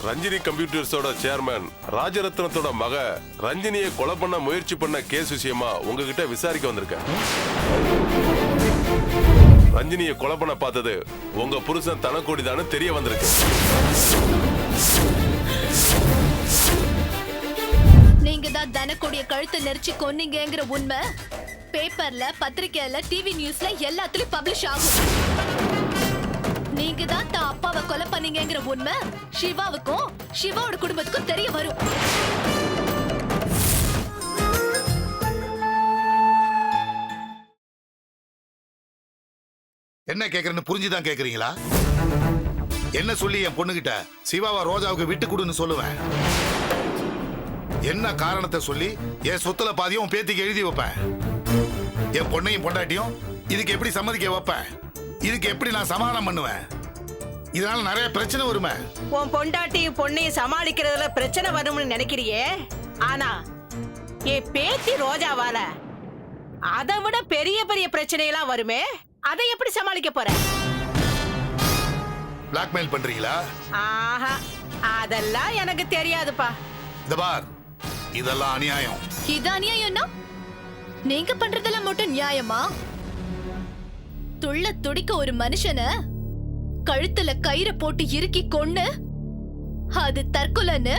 Ranjini கம்ப்யூட்டர்ஸோட chairman ராஜரத்னத்தோட மக ரஞ்சினியை கொலை பண்ண முயற்சி பண்ண கேஸ் விஷயமா உங்ககிட்ட விசாரிக்க வந்திருக்கேன். ரஞ்சினியை கொலை பண்ண பார்த்தது உங்க புருஷன் தனக்கோடிதான்னு தெரிய வந்திருக்கு. நீங்க தான் தனக்கோடிய கழுத்தை நெரிச்சு கொன்னீங்கங்கிற உண்மை பேப்பர்ல, பத்திரிக்கையில, டிவி நியூஸ்ல எல்லாத்துலயும் பப்ளிஷ் ஆகும். நீங்க தான் தான் அப்பாவை கொலை பண்ணீங்கங்கிற உண்மை சிவாவுக்கும் சிவாவோட குடும்பத்துக்கும் தெரிய வரும். என்ன கேக்குறேன்னு புரிஞ்சுதான் கேக்குறீங்களா? என்ன சொல்லி என் பொண்ணுகிட்ட சிவாவா ரோஜாவுக்கு விட்டு கொடுன்னு சொல்லுவேன். என்ன காரணத்தை சொல்லி என் சொத்துல பாதியும் உன் பேத்திக்கு எழுதி வைப்பேன். என் பொண்ணையும் பொண்டாட்டியும் இதுக்கு எப்படி சம்மதிக்க வைப்பேன்? இதுக்கு எப்படி நான் சமாதானம் பண்ணுவேன்? இதனால நிறைய பிரச்சனை வருமே. உன் பொண்டாட்டியும் பொண்ணையும் சமாளிக்கிறதுல பிரச்சனை வரும்னு நினைக்கிறியே, ஆனா என் பேத்தி ரோஜாவால அதை விட பெரிய பெரிய பிரச்சனையெல்லாம் வருமே. அதை எப்படி சமாளிக்க போற? பிளாக்மெயில் பண்றீங்களா? ஆஹா, அதெல்லாம் எனக்கு தெரியாதுப்பா. இந்த பார், இதெல்லாம் அநியாயம். இது அநியாயம்னா நீங்க பண்றதெல்லாம் மட்டும் நியாயமா? துள்ள துடிக்க ஒரு மனுஷனை கழுத்துல கயிறை போட்டு இறுக்கி கொன்னு அது தற்கொலைன்னு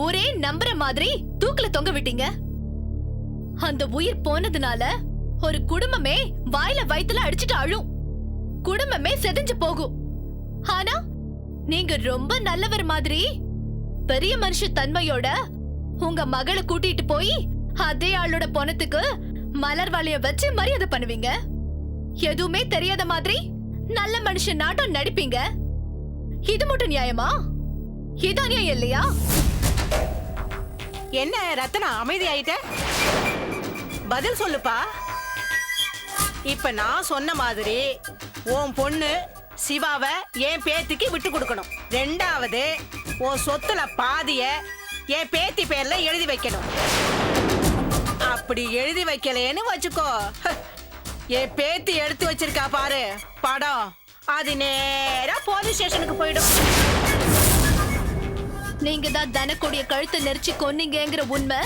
ஒரே நம்புற மாதிரி தூக்குல தொங்க விட்டீங்க. அந்த உயிர் போனதுனால ஒரு குடும்பமே வாயில வயித்துல அடிச்சுட்டு அழும். குடும்பமே செதஞ்சு போகும். ஆனா நீங்க ரொம்ப நல்லவர் மாதிரி பெரிய மனுஷ தன்மையோட உங்க மகளை கூட்டிட்டு போய் அதே ஆளோட பொணத்துக்கு மலர் வளைய வச்சு மரியாதை பண்ணுவீங்க. எதுவுமே தெரியாத மாதிரி நல்ல மனுஷன் நாட்டம் நடிப்பீங்க. இது மட்டும் நியாயமா? இது அநியாயம் இல்லையா? என்ன ரத்னா அமைதி ஆயிட்ட? பதில் சொல்லுப்பா. இப்ப நான் சொன்ன மாதிரி உன் பொண்ணு சிவாவை என் பேத்திக்கு விட்டு கொடுக்கணும். ரெண்டாவது, உன் சொத்துல பாதிய என் பேத்தி பேர்ல எழுதி வைக்கணும். அப்படி எழுதி வைக்கலேன்னு வச்சுக்கோ, என் பேத்தி எடுத்து வச்சிருக்கா பாரு படம், அது நேரா போலீஸ் ஸ்டேஷனுக்கு போயிடும். நீங்க தான் தனக்கோடிய கழுத்தை நெரிச்சு கொன்னீங்கங்கிற உண்மை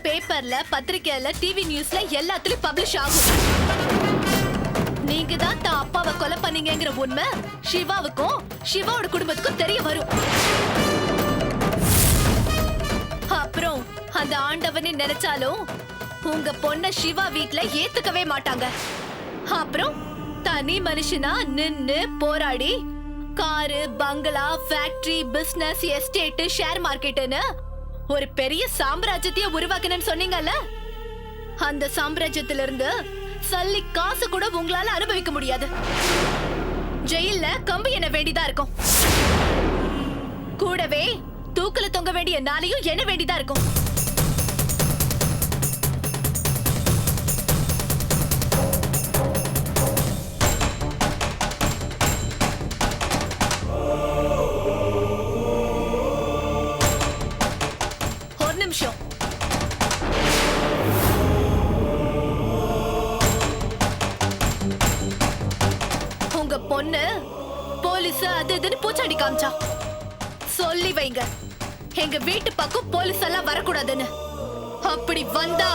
பேப்பர்ல, பத்திரிக்கையில, டிவி நியூஸ்ல எல்லாத்துலயும் பப்ளிஷ் ஆகும். நீங்க தான் தான் அப்பாவை கொலை பண்ணீங்கங்கிற உண்மை சிவாவுக்கும் சிவாவோட குடும்பத்துக்கும் தெரிய வரும். அப்புறம் அந்த ஆண்டவனே நினைச்சாலும் உங்க பொண்ண சிவா வீட்ல ஏத்துக்கவே மாட்டாங்க. அப்புறம் தனி மனுஷனா நின்னு போராடி காரு, பங்களா, ஃபேக்டரி, பிசினஸ், எஸ்டேட், ஷேர் மார்க்கெட்னு ஒரு பெரிய சாம்ராஜ்யத்தையே உருவாக்கணும்னு சொன்னீங்கல்ல, அந்த சாம்ராஜ்யத்துல இருந்து சல்லி காசு கூட உங்களால அனுபவிக்க முடியாது. ஜெயில்ல கம்பி என்ன வேண்டியதா இருக்கும். கூடவே தூக்குல தொங்க வேண்டிய நாளையும் என்ன வேண்டியதா இருக்கும். ஒரு நிமிஷம். உங்க பொண்ணு போலீஸ் அது இதுன்னு பூச்சாடி காமிச்சா. சொல்லி வைங்க, எங்க வீட்டு பக்கம் போலீஸ் எல்லாம் வரக்கூடாதுன்னு. அப்படி வந்தா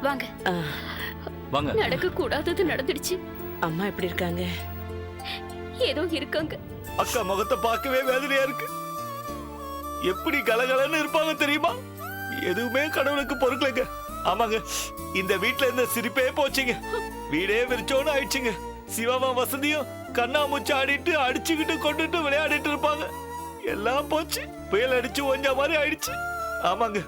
வாங்க. வாங்க. நடக்க கூடாதது நடந்துடுச்சு. அம்மா எப்படி இருக்காங்க? ஏதோ இருக்காங்க. அக்கா முகத்தை பார்க்கவே வேதனையா இருக்கு. எப்படி கலகலன்னு இருப்பாங்க தெரியுமா? எதுவுமே கடவுளுக்கு பொறுக்கலைங்க. ஆமாங்க, இந்த வீட்டுல இருந்த சிரிப்பே போச்சுங்க. வீடே விரிச்சோன்னு ஆயிடுச்சுங்க. சிவாமா வசதியும் கண்ணா மூச்சு ஆடிட்டு அடிச்சுக்கிட்டு கொண்டுட்டு விளையாடிட்டு இருப்பாங்க. எல்லாம் போச்சு. புயல் அடிச்சு ஒஞ்ச மாதிரி ஆயிடுச்சு. ஆமாங்க,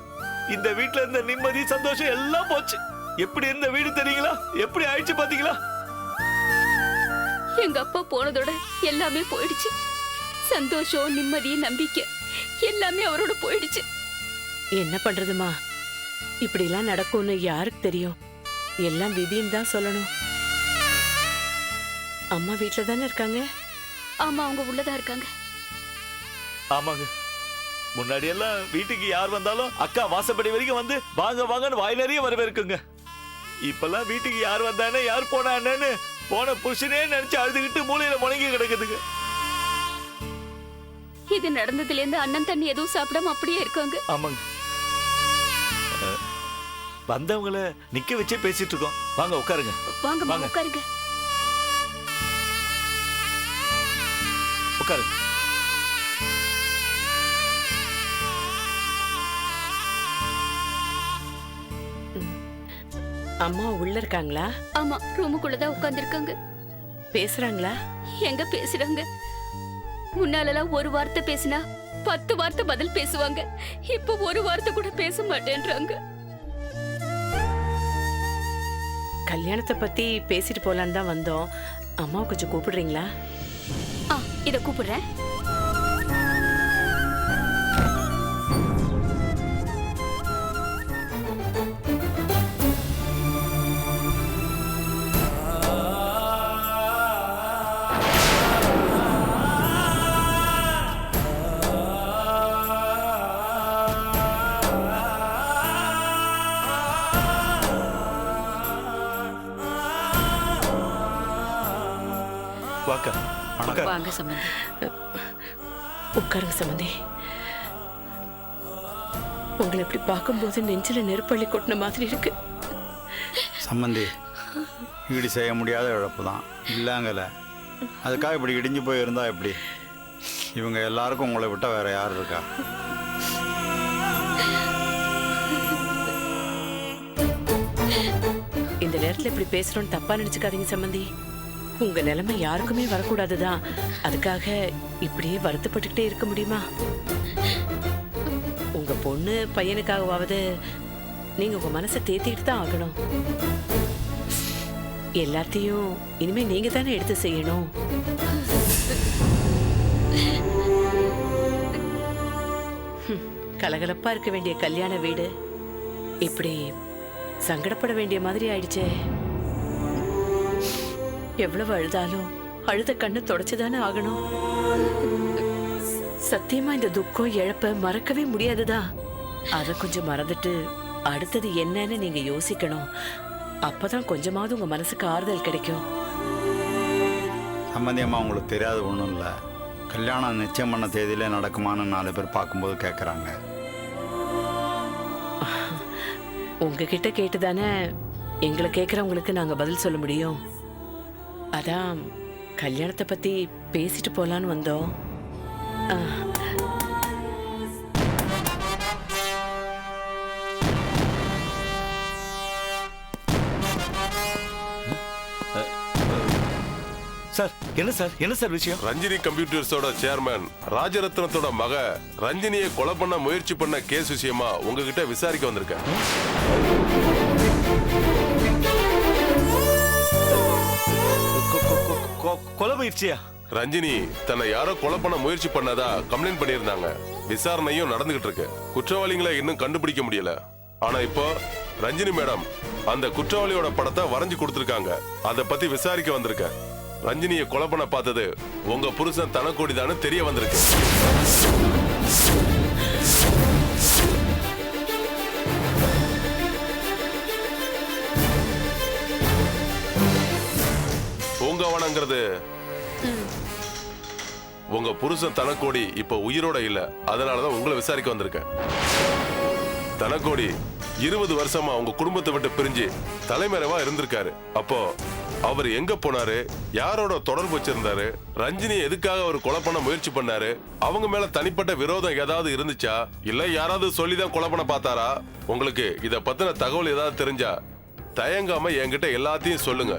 இந்த வீட்ல இருந்த நிம்மதி சந்தோஷம் எல்லாம் போச்சு. எப்படி இருந்த வீடு தெரியுங்களா? எப்படி ஆயிடுச்சு பாத்தீங்களா? எங்க அப்பா போனதோட எல்லாமே போயிடுச்சு. சந்தோஷம், நிம்மதி, நம்பிக்கை எல்லாமே அவரோட போயிடுச்சு. என்ன பண்றதுமா, இப்படி எல்லாம் நடக்கும்னு யாருக்கு தெரியும்? எல்லாம் விதின்னு தான் சொல்லணும். அம்மா வீட்ல தானே இருக்காங்க? ஆமா, அவங்க உள்ளதா இருக்காங்க. ஆமாங்க, முன்னாடி எல்லாம் வீட்டுக்கு யார் வந்தாலும் அக்கா வாசப்படி வரைக்கும் வந்து வாங்க வாங்கன்னு வாய் நிறைய வரவேற்குங்க. இப்பெல்லாம் வீட்டுக்கு யார் வந்தானே யார் போனானேன்னு போன புருஷனே நினைச்சு அழுதுகிட்டு மூலையில முடங்கி கிடக்குதுங்க. இது நடந்ததுல இருந்து அண்ணன் தண்ணி எதுவும் சாப்பிடாம அப்படியே இருக்காங்க. ஆமாங்க, வந்தவங்கள நிக்க வச்சே பேசிட்டு இருக்கோம். வாங்க உட்காருங்க. வாங்க வாங்க. உட்காருங்க. உட்காருங்க. அம்மா உள்ள இருக்காங்களா? ஆமா, ரூமுக்குள்ளதான் உட்கார்ந்து இருக்காங்க. பேசுறாங்களா? எங்க பேசுறாங்க? முன்னாலெல்லாம் ஒரு வார்த்தை பேசினா 10 வார்த்தை பதில் பேசுவாங்க. இப்ப ஒரு வார்த்தை கூட பேச மாட்டேன்றாங்க. கல்யாணத்தை பத்தி பேசிட்டு போலான்னு தான் வந்தோம். அம்மாவை கொஞ்சம் கூப்பிடுறீங்களா? இத கூப்பிடுறேன். வாக்கா, உட்காரு. வாங்க சம்பந்தி. உட்காருங்க சம்பந்தி. உங்களை இப்படி பார்க்கும்போது நெஞ்சில நெருப்பள்ளி கொட்டின மாதிரி இருக்கு. சம்பந்தி, ஈடு செய்ய முடியாத இழப்பு தான் இல்லைங்கல. அதுக்காக இப்படி இடிஞ்சு போய் இருந்தா எப்படி? இவங்க எல்லாருக்கும் உங்களை விட்டா வேற யார் இருக்கா? இந்த நேரத்துல இப்படி பேசுறோம்னு தப்பா நினைச்சுக்காதீங்க சம்பந்தி. உங்க நிலைமை யாருக்குமே வரக்கூடாதுதான். அதுக்காக இப்படியே வருத்தப்பட்டுக்கிட்டே இருக்க முடியுமா? உங்க பொண்ணு பையனுக்காகவாவது நீங்க உங்க மனசை தேத்திக்கிட்டு தான் ஆகணும். எல்லாத்தையும் இனிமே நீங்க தானே எடுத்து செய்யணும். கலகலப்பா இருக்க வேண்டிய கல்யாண வீடு இப்படி சங்கடப்பட வேண்டிய மாதிரி ஆயிடுச்சே. எவ்வளவு அழுதாலும் அழுத கண்ணு தொடச்சுதானே ஆகணும். சத்தியமா இந்த துக்கம் இழப்ப மறக்கவே முடியாதுதான். அத கொஞ்சம் மறந்துட்டு அடுத்தது என்னன்னு நீங்க யோசிக்கணும். அப்பதான் கொஞ்சமாவது உங்க மனசுக்கு ஆறுதல் கிடைக்கும். சம்பந்தி அம்மா, உங்களுக்கு தெரியாது ஒன்றும் இல்லை. கல்யாணம் நிச்சயம் பண்ண தேதியிலே நடக்குமான்னு 4 பேர் பார்க்கும்போது கேட்குறாங்க. உங்ககிட்ட கேட்டுதானே எங்களை கேட்கறவங்களுக்கு நாங்க பதில் சொல்ல முடியும். அதான் கல்யாணத்தை பத்தி பேசிட்டு போலான்னு வந்தோம். சார், என்ன சார், என்ன சார் விஷயம்? ரஞ்சினி கம்ப்யூட்டர்ஸோட சேர்மன் ராஜரத்னத்தோட மக ரஞ்சினியை கொலை பண்ண முயற்சி பண்ண கேஸ் விஷயமா உங்ககிட்ட விசாரிக்க வந்திருக்கேன். கொலை முயற்சியா? ரஞ்சினி தன்னை யாரோ கொலை பண்ண முயற்சி பண்ணதா கம்ப்ளைண்ட் பண்ணியிருந்தாங்க. விசாரணையும் நடந்துகிட்டு இருக்கு. குற்றவாளிகளை இன்னும் கண்டுபிடிக்க முடியல. ஆனா இப்போ ரஞ்சினி மேடம் அந்த குற்றவாளியோட படத்தை வரைஞ்சு கொடுத்திருக்காங்க. அதை பத்தி விசாரிக்க வந்திருக்க. ரஞ்சினியை கொலை பண்ண பார்த்தது உங்க புருஷன் தனக்கோடிதான்னு தெரிய வந்திருக்கு. பூங்கவனங்கிறது உங்க புருஷன் தனக்கோடி இப்ப உயிரோட இல்ல. அதனாலதான் உங்களை விசாரிக்க வந்திருக்கேன். தனக்கோடி 20 வருஷமா உங்க குடும்பத்தை விட்டு பிரிஞ்சு தலைமறைவா இருந்திருக்காரு. அப்போ அவர் எங்க போனாரு, யாரோட தொடர்பு வச்சிருந்தாரு, ரஞ்சினி எதுக்காக அவர் கொலை பண்ண முயற்சி பண்ணாரு, அவங்க மேல தனிப்பட்ட விரோதம் ஏதாவது இருந்துச்சா, இல்ல யாராவது சொல்லிதான் கொலை பண்ண பார்த்தாரா? உங்களுக்கு இத பத்தின தகவல் ஏதாவது தெரிஞ்சா தயங்காம என்கிட்ட எல்லாத்தையும் சொல்லுங்க.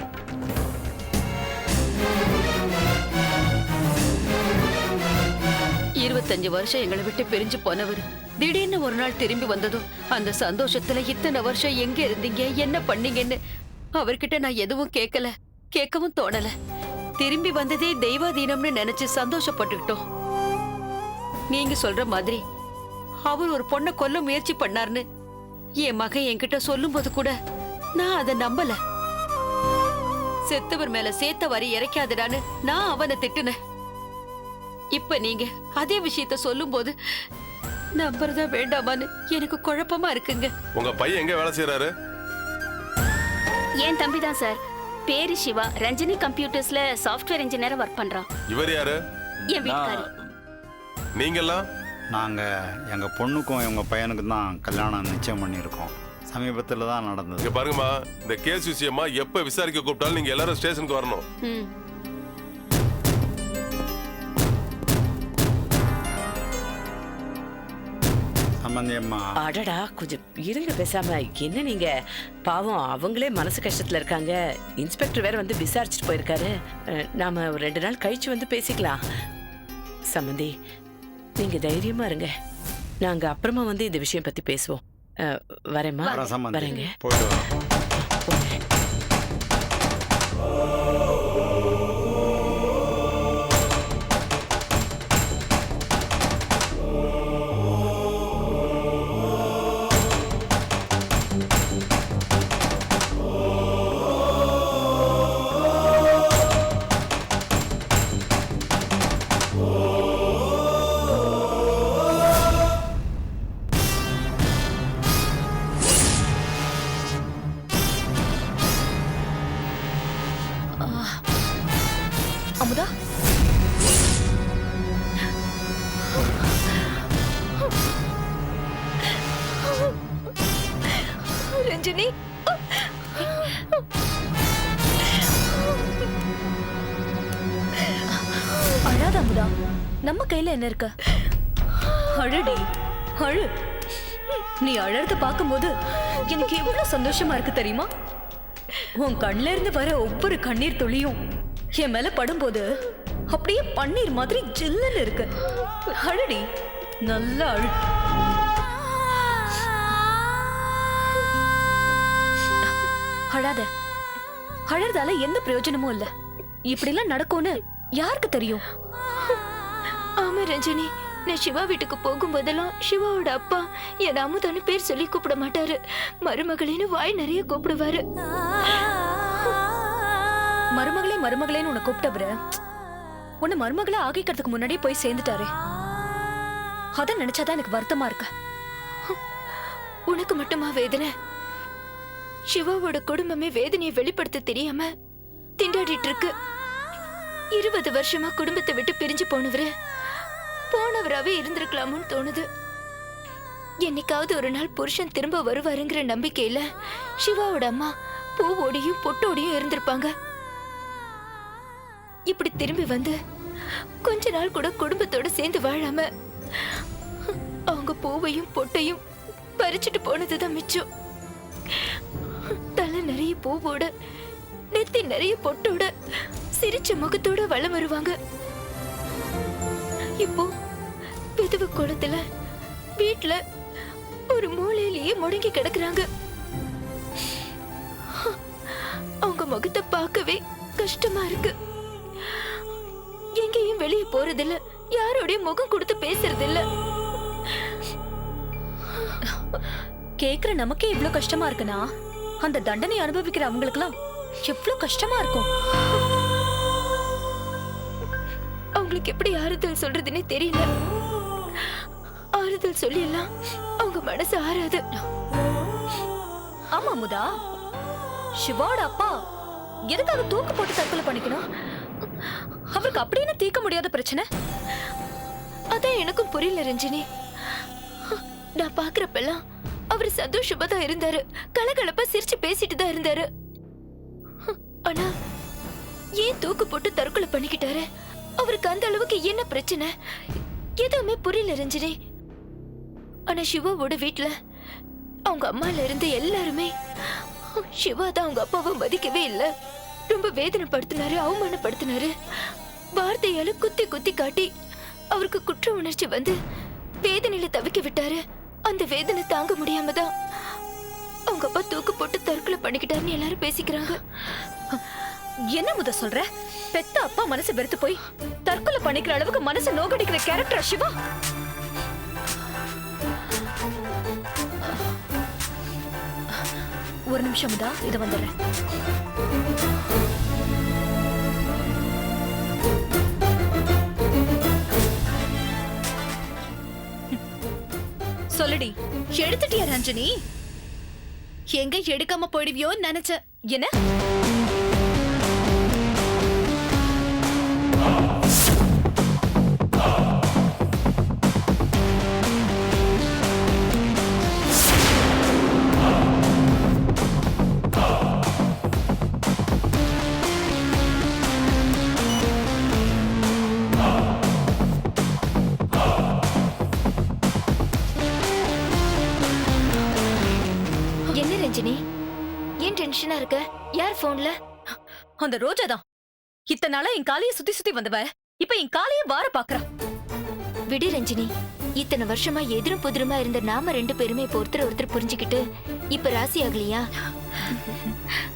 இருபத்தஞ்சு வருஷம் எங்களை விட்டு பிரிஞ்சு போனவர் திடீர்னு ஒரு நாள் திரும்பி வந்ததும் அந்த சந்தோஷத்துல இத்தனை வருஷம் எங்க இருந்தீங்க என்ன பண்ணீங்கன்னு அவர்கிட்ட நான் எதுவும் கேட்கல, கேட்கவும் தோணல. திரும்பி வந்ததே தெய்வாதீனம்னு நினைச்சு சந்தோஷப்பட்டுக்கிட்டோம். நீங்க சொல்ற மாதிரி அவர் ஒரு பொண்ணை கொல்ல முயற்சி பண்ணார்னு என் மகன் என்கிட்ட சொல்லும் போது கூட நான் அதை நம்பல. செத்தவர் மேல சேத்த வரி இறைக்காதடான்னு நான் அவனை திட்டுனேன். இப்ப நீங்க அதே விஷயத்த சொல்லும் போது நம்புறதா வேண்டாமான்னு எனக்கு குழப்பமா இருக்குங்க. உங்க பையன் எங்க வேலை செய்யறாரு? என் தம்பி தான் சார். பேரு சிவா. ரஞ்சினி கம்ப்யூட்டர்ஸ்ல சாஃப்ட்வேர் இன்ஜினியரா ஒர்க் பண்றான். இவர் யாரு? என் வீட்டுக்காரு. நீங்கெல்லாம்? நாங்கள் எங்கள் பொண்ணுக்கும் இவங்க பையனுக்கும் தான் கல்யாணம் நிச்சயம் பண்ணியிருக்கோம். சமீபத்தில் தான் நடந்தது. இங்க பாருங்கம்மா, இந்த கேஸ் விஷயமா எப்ப விசாரிக்க கூப்பிட்டாலும் நீங்க எல்லாரும் ஸ்டேஷனுக்கு வரணும். ம். சம்பந்தி அம்மா, அடடா கொஞ்சம் இருங்க பேசாம. என்ன நீங்க பாவம் அவங்களே மனசு கஷ்டத்துல இருக்காங்க. இன்ஸ்பெக்டர் வேற வந்து விசாரிச்சுட்டு போயிருக்காரு. நாம ஒரு 2 நாள் கழிச்சு வந்து பேசிக்கலாம். சம்பந்தி நீங்க தைரியமா இருங்க. நாங்க அப்புறமா வந்து இந்த விஷயம் பத்தி பேசுவோம். வரேம்மா. வரேன் சம்பந்தி. வரேங்க. போயிட்டு வரோம். அமுதா, ரஞ்சினி, அழாத அமுதா. நம்ம கையில என்ன இருக்கு? அழுடி, அழு. நீ அழறத பார்க்கும்போது எனக்கு எவ்வளவு சந்தோஷமா இருக்கு தெரியுமா? உன் கண்ல இருந்து வர ஒவ்வொரு கண்ணீர் துளியும் என் மேல படும்போது அப்படியே பன்னீர் மாதிரி ஜில்லுன்னு இருக்கு. அழடி, நல்லா அழு. அழாத. அழறதால எந்த பிரயோஜனமும் இல்ல. இப்படி எல்லாம் நடக்கும்னு யாருக்கு தெரியும்? ஆமா ரஞ்சினி, நான் சிவா வீட்டுக்கு போகும்போதெல்லாம் சிவாவோட அப்பா என் அமுதான்னு பேர் சொல்லி கூப்பிட மாட்டாரு. மருமகளின்னு வாய் நிறைய கூப்பிடுவாரு. மருமகளே மருமகளேன்னு உன்னை கூப்பிட்டவரு உன்னை மருமகளை ஆகிக்கிறதுக்கு முன்னாடியே போய் சேர்ந்துட்டாரு. அத நினைச்சாதான் எனக்கு வருத்தமா இருக்கு. உனக்கு மட்டுமா வேதனை? சிவாவோட குடும்பமே வேதனையை வெளிப்படுத்த தெரியாம திண்டாடிட்டு இருக்கு. 20 வருஷமா குடும்பத்தை விட்டு பிரிஞ்சு போனவராவே இருந்திருக்கலாமோன்னு தோணுது. என்னைக்காவது ஒரு நாள் புருஷன் திரும்ப வருவாருங்கிற நம்பிக்கையில சிவாவோட அம்மா பூவோடையும் பொட்டோடையும் இருந்திருப்பாங்க. இப்படி திரும்பி வந்து கொஞ்ச நாள் கூட குடும்பத்தோட சேர்ந்து வாழாம அவங்க பூவையும் பொட்டையும் பறிச்சுட்டு போனதுதான் மிச்சம். தலை நிறைய பூவோட, நெத்தி நிறைய பொட்டோட, சிரிச்ச முகத்தோட வளம் வருவாங்க. இப்போ விதவ கோலத்துல வீட்டுல ஒரு மூலையிலேயே முடங்கி கிடக்குறாங்க. அவங்க முகத்தை பார்க்கவே கஷ்டமா இருக்கு. எங்கேயும் வெளியே போறதில்ல, யாரோடைய முகம் கொடுத்து பேசுறதில்ல. கேக்குற நமக்கே இவ்ளோ கஷ்டமா இருக்குன்னா அந்த தண்டனை அனுபவிக்கிற அவங்களுக்குலாம் எவ்வளவு கஷ்டமா இருக்கும். அவங்களுக்கு எப்படி ஆறுதல் சொல்றதுன்னே தெரியல. ஆறுதல் சொல்லி எல்லாம் அவங்க மனசு ஆறாது. ஆமா முதா, சிவாவோட அப்பா எதுக்காக தூக்கு போட்டு தற்கொலை பண்ணிக்கணும்? அவருக்கு அப்படின்னு தீர்க்க முடியாத பிரச்சனை. அதான் எனக்கும் புரியல ரஞ்சினி. நான் பாக்குறப்பெல்லாம் அவர் சந்தோஷமா தான் இருந்தாரு, கலகலப்பா சிரிச்சு பேசிட்டு தான் இருந்தாரு. ஆனா ஏன் தூக்கு போட்டு தற்கொலை பண்ணிக்கிட்டாரு? அவருக்கு அந்த அளவுக்கு என்ன பிரச்சனை? எதுவுமே புரியல ரஞ்சினி. ஆனா சிவாவோட வீட்டுல அவங்க அம்மால இருந்து எல்லாருமே சிவா தான் அவங்க அப்பாவை மதிக்கவே இல்ல. ரொம்ப வேதனைப்படுத்தினாரு, அவமானப்படுத்தினாரு. வார்த்தையால குத்தி குத்தி காட்டி அவருக்கு குற்ற உணர்ச்சி வந்து வேதனையில தவிக்க விட்டாரு. அந்த வேதனை தாங்க முடியாம தான் அவங்க அப்பா தூக்கு போட்டு தற்கொலை பண்ணிக்கிட்டாருன்னு எல்லாரும் பேசிக்கிறாங்க. என்ன முத சொல்ற? பெத்த அப்பா மனசு வெறுத்து போய் தற்கொலை பண்ணிக்கிற அளவுக்கு மனசு நோகடிக்கிற கேரக்டர் சிவா. ஒரு நிமிஷம் முதா, இத வந்துடுறேன். சொல்லுடி, எடுத்துட்டியா ரஞ்சனி? எங்க எடுக்காம போயிடுவியோன்னு நினைச்ச. என்ன? என்ன ரஞ்சினி, ஏன் டென்ஷனா இருக்க? யார் போன்ல? அந்த ரோஜா தான். இத்தனை நாளா என் காலைய சுத்தி சுத்தி வந்தவ இப்ப என் காலைய வார பாக்குறா. விடு ரஞ்சினி, இத்தனை வருஷமா எதிரும் புதிருமா இருந்த நாம ரெண்டு பேருமே இப்ப ஒருத்தர் புரிஞ்சுக்கிட்டு இப்ப ராசி ஆகலையா?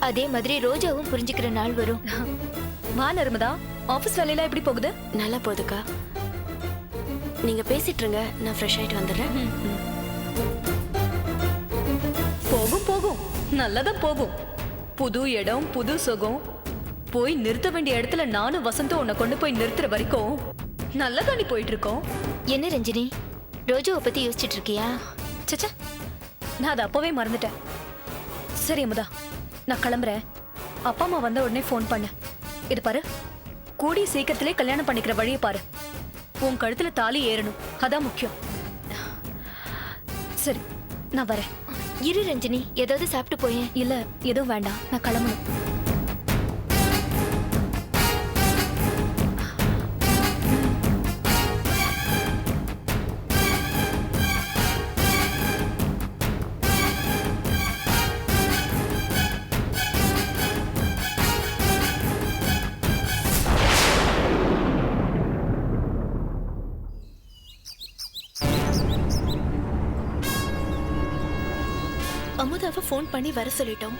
அதே மாதிரி ரோஜாவும் புரிஞ்சுக்கிற நாள் வரும். வா நர்மதா, ஆபீஸ் வேலையெல்லாம் எப்படி போகுது? நல்லா போகுதுக்கா. நீங்க பேசிட்டு இருங்க, நான் ஃப்ரெஷ் ஆயிட்டு வந்துடுறேன். போகும் போகும், நல்லதான் போகும். புது இடம், புது சுகம். போய் நிறுத்த வேண்டிய இடத்துல நானும் வசந்தும் உன்னை கொண்டு போய் நிறுத்துற வரைக்கும் நல்லதா நீ போயிட்டு இருக்கோம். என்ன ரஞ்சினி, ரோஜாவை பத்தி யோசிச்சுட்டு இருக்கியா? சச்சா, நான் அதை அப்பவே மறந்துட்டேன். சரி அமுதா, நான் கிளம்புறேன். அப்பா அம்மா வந்த உடனே ஃபோன் பண்ணு. இது பாரு, கூடி சீக்கிரத்திலே கல்யாணம் பண்ணிக்கிற வழியை பாரு. உன் கழுத்துல தாலி ஏறணும், அதான் முக்கியம். சரி, நான் வரேன். இரு ரஞ்சினி, ஏதாவது சாப்பிட்டு போயேன். இல்ல, எதுவும் வேண்டாம், நான் கிளம்பணும். அமுதாவை ஃபோன் பண்ணி வர சொல்லிட்டோம்.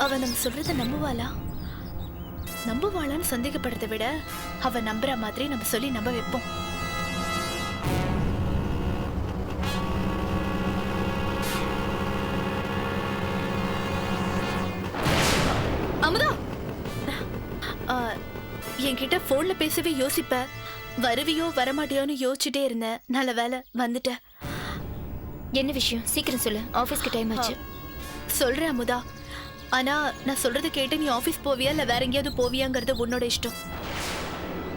அவ நம்ம சொல்றத நம்புவாளா? நம்புவாளான்னு சந்தேகப்படுறதை விட அவ நம்புற மாதிரி நம்ம சொல்லி நம்ப வைப்போம். அமுதா, என்கிட்ட போன்ல பேசவே யோசிப்ப. வருவியோ வரமாட்டியோன்னு யோசிச்சுட்டே இருந்தேன். நல்ல வேலை வந்துட்ட. என்ன விஷயம்? சீக்கிரம் சொல்லு, ஆபீஸ்க்கு டைம் ஆச்சு. சொல்றேன் அமுதா, ஆனா நான் சொல்றது கேட்டு நீ ஆபீஸ் போவியா இல்ல வேற எங்கேயாவது போவியாங்கிறது உன்னோட இஷ்டம்.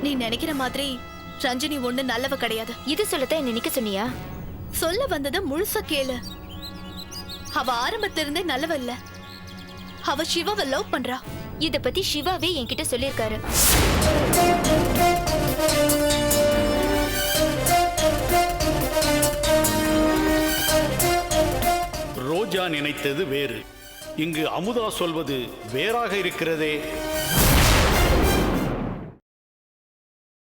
நீ நினைக்கிற மாதிரி ரஞ்சினி ஒண்ணு நல்லவ கிடையாது. இது சொல்லத்தான் என்ன நிக்க சொன்னியா? சொல்ல வந்ததை முழுசா கேளு. அவ ஆரம்பத்துல இருந்தே நல்லவ இல்ல. அவ சிவாவை லவ் பண்றா. இத பத்தி சிவாவே என்கிட்ட சொல்லிருக்காரு. ரோஜா நினைத்தது வேறு, இங்கு அமுதா சொல்வது வேறாக இருக்கிறதே.